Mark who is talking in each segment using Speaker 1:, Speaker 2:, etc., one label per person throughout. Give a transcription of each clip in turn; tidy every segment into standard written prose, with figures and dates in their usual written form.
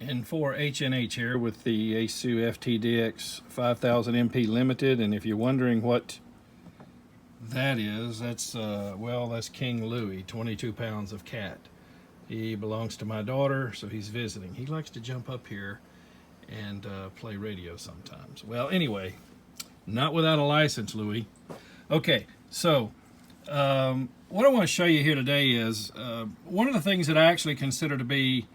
Speaker 1: And for HNH here with the Yaesu FTdx5000MP Limited, and if you're wondering what that is, that's well, that's King Louie, 22 pounds of cat. He belongs to my daughter, so he's visiting. He likes to jump up here and play radio sometimes. Well, anyway, not without a license, Louie. Okay, so what I want to show you here today is one of the things that I actually consider to be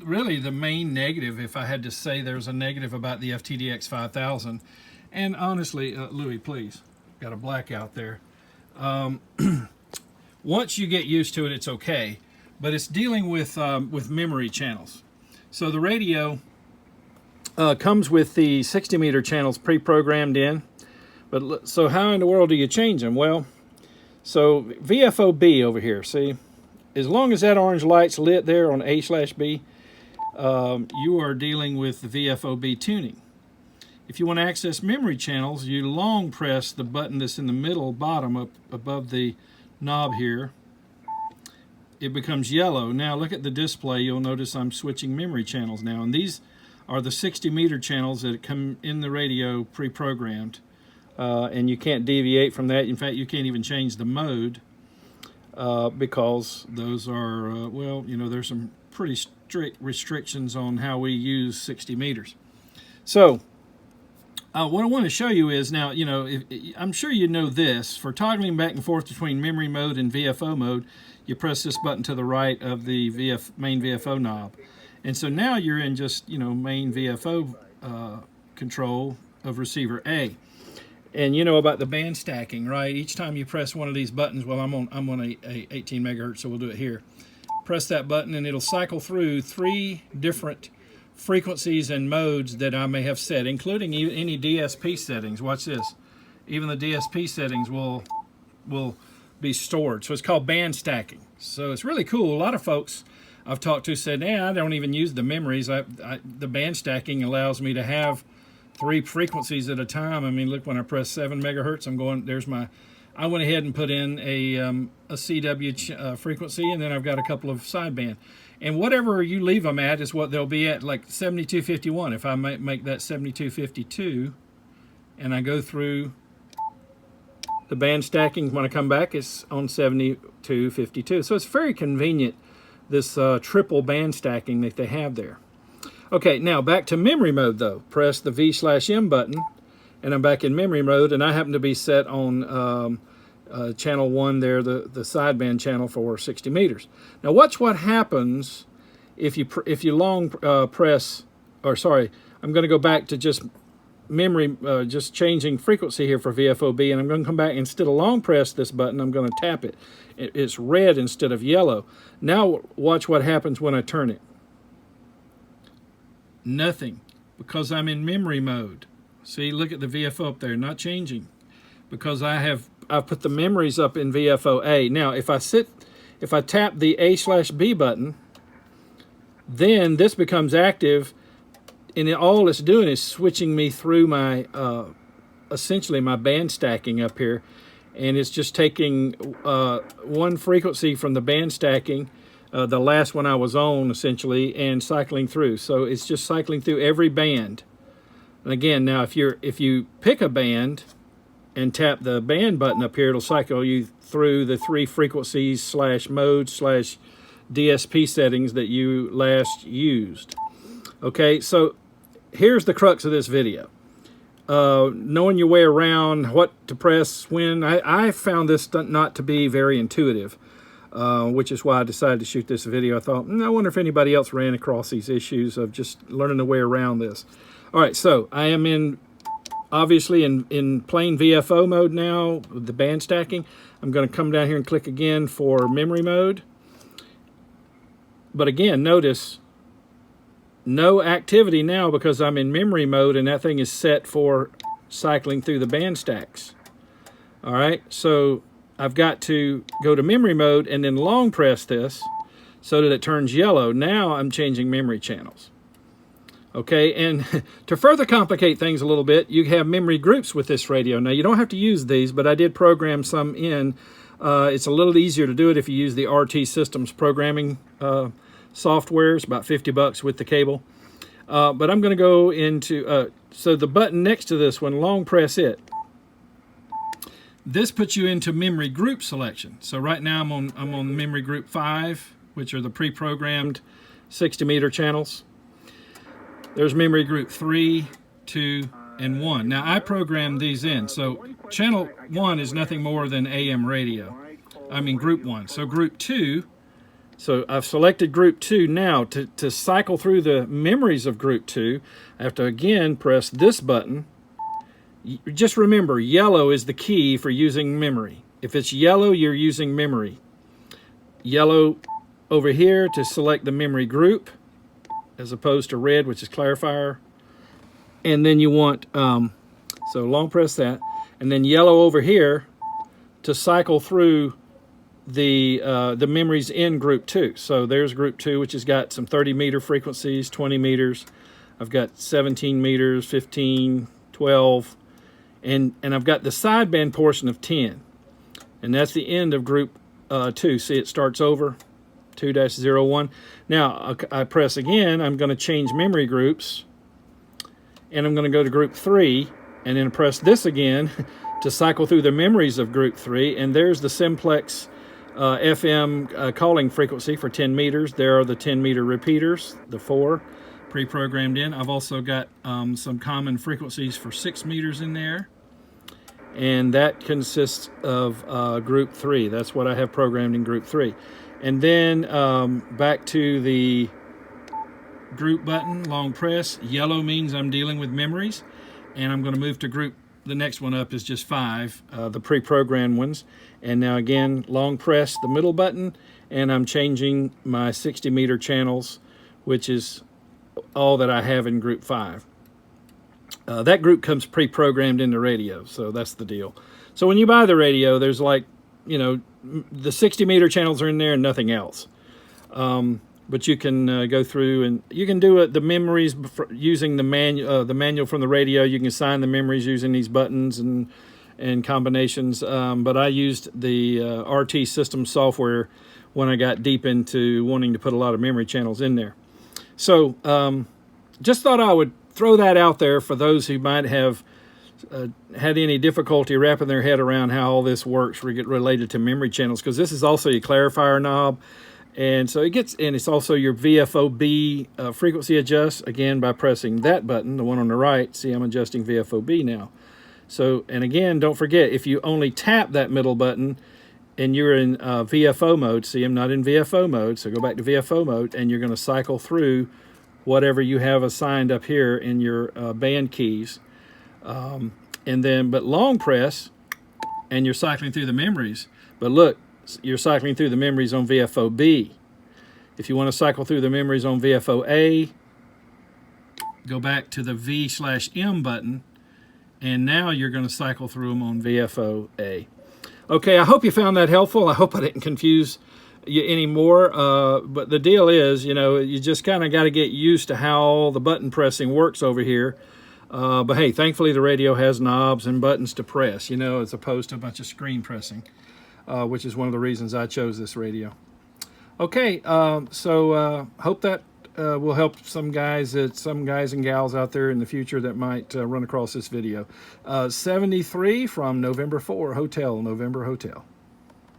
Speaker 1: really the main negative, if I had to say there's a negative about the FTdx5000. And honestly, Louie, please, got a blackout there. Once you get used to it, it's okay, but it's dealing with memory channels. So the radio comes with the 60 meter channels pre-programmed in, but so how in the world do you change them? Well, so VFO-B over here, see? As long as that orange light's lit there on A/B, you are dealing with the VFO-B tuning. If you want to access memory channels, you long press the button that's in the middle bottom up above the knob here. It becomes yellow. Now look at the display. You'll notice I'm switching memory channels now, and these are the 60 meter channels that come in the radio pre-programmed, and you can't deviate from that. In fact, you can't even change the mode. Because those are, well, you know, there's some pretty strict restrictions on how we use 60 meters. So, what I want to show you is now, you know, I'm sure you know this. For toggling back and forth between memory mode and VFO mode, you press this button to the right of the main VFO knob. And so now you're in just, you know, main VFO control of receiver A. And you know about the band stacking, right? Each time you press one of these buttons, well, I'm on a 18 megahertz, so we'll do it here. Press that button and it'll cycle through 3 different frequencies and modes that I may have set, including any DSP settings. Watch this. Even the DSP settings will be stored. So it's called band stacking. So it's really cool. A lot of folks I've talked to said, "Yeah, I don't even use the memories. The band stacking allows me to have 3 frequencies at a time." I mean, look, when I press 7 megahertz, I'm going, there's my, I went ahead and put in a CW frequency, and then I've got a couple of sideband. And whatever you leave them at is what they'll be at, like 7251. If I make that 7252, and I go through the band stacking, when I come back, it's on 7252. So it's very convenient, this triple band stacking that they have there. Okay, now back to memory mode though. Press the V/M button, and I'm back in memory mode, and I happen to be set on channel 1 there, the sideband channel for 60 meters. Now watch what happens if you long press, or sorry, I'm going to go back to just memory, just changing frequency here for VFO-B, and I'm going to come back, instead of long press this button, I'm going to tap it. It's red instead of yellow. Now watch what happens when I turn it. Nothing, because I'm in memory mode. See, look at the VFO up there, not changing, because I've put the memories up in VFO-A. Now, if I tap the A/B button, then this becomes active, and all it's doing is switching me through my, essentially my band stacking up here, and it's just taking one frequency from the band stacking, the last one I was on, essentially, and cycling through. So it's just cycling through every band. And again, now if you pick a band and tap the band button up here, it'll cycle you through the 3 frequencies / mode / DSP settings that you last used. Okay, so here's the crux of this video. Knowing your way around, what to press when. I found this not to be very intuitive. Which is why I decided to shoot this video. I thought, I wonder if anybody else ran across these issues of just learning the way around this. All right, so I am obviously in plain VFO mode now, with the band stacking. I'm going to come down here and click again for memory mode. But again, notice no activity now because I'm in memory mode, and that thing is set for cycling through the band stacks. All right, so I've got to go to memory mode and then long press this so that it turns yellow. Now I'm changing memory channels. Okay, and to further complicate things a little bit, you have memory groups with this radio. Now you don't have to use these, but I did program some in. It's a little easier to do it if you use the RT Systems programming software. It's about 50 bucks with the cable. But I'm going to go into, so the button next to this one, long press it. This puts you into memory group selection. So right now I'm on memory group 5, which are the pre-programmed 60 meter channels. There's memory group 3, 2, and 1. Now I programmed these in. So channel 1 is nothing more than AM radio. I mean group 1. So group 2, so I've selected group 2 now. To cycle through the memories of group 2, I have to again press this button. Just remember, yellow is the key for using memory. If it's yellow, you're using memory. Yellow over here to select the memory group, as opposed to red, which is clarifier. And then you want, so long press that, and then yellow over here to cycle through the memories in group 2. So there's group 2, which has got some 30 meter frequencies, 20 meters. I've got 17 meters, 15, 12. And I've got the sideband portion of 10, and that's the end of group 2. See, it starts over 2-01. Now I press again. I'm going to change memory groups, and I'm going to go to group 3, and then press this again to cycle through the memories of group 3. And there's the simplex FM calling frequency for 10 meters. There are the 10 meter repeaters, the 4. Pre-programmed in. I've also got some common frequencies for 6 meters in there, and that consists of group 3. That's what I have programmed in group 3. And then back to the group button, long press. Yellow means I'm dealing with memories, and I'm going to move to group. The next one up is just 5, the pre-programmed ones. And now again, long press the middle button, and I'm changing my 60 meter channels, which is all that I have in group 5. That group comes pre-programmed in the radio, so that's the deal. So when you buy the radio, there's like, you know, the 60 meter channels are in there and nothing else. But you can go through and you can do the memories using the manual from the radio. You can assign the memories using these buttons and combinations. But I used the RT system software when I got deep into wanting to put a lot of memory channels in there. So just thought I would throw that out there for those who might have had any difficulty wrapping their head around how all this works related to memory channels, because this is also your clarifier knob, and so it's also your VFOB frequency adjust, again by pressing that button, the one on the right. See, I'm adjusting VFOB now. So, and again, don't forget, if you only tap that middle button and you're in VFO mode, see, I'm not in VFO mode, so go back to VFO mode, and you're going to cycle through whatever you have assigned up here in your band keys. And then, but long press, and you're cycling through the memories. But look, you're cycling through the memories on VFOB. If you want to cycle through the memories on VFOA, go back to the V/M button, and now you're going to cycle through them on VFOA. Okay, I hope you found that helpful. I hope I didn't confuse you anymore. But the deal is, you know, you just kind of got to get used to how the button pressing works over here. But hey, thankfully the radio has knobs and buttons to press, you know, as opposed to a bunch of screen pressing, which is one of the reasons I chose this radio. Okay, so hope that will help some guys and gals out there in the future that might run across this video. 73 from November 4 Hotel, November Hotel.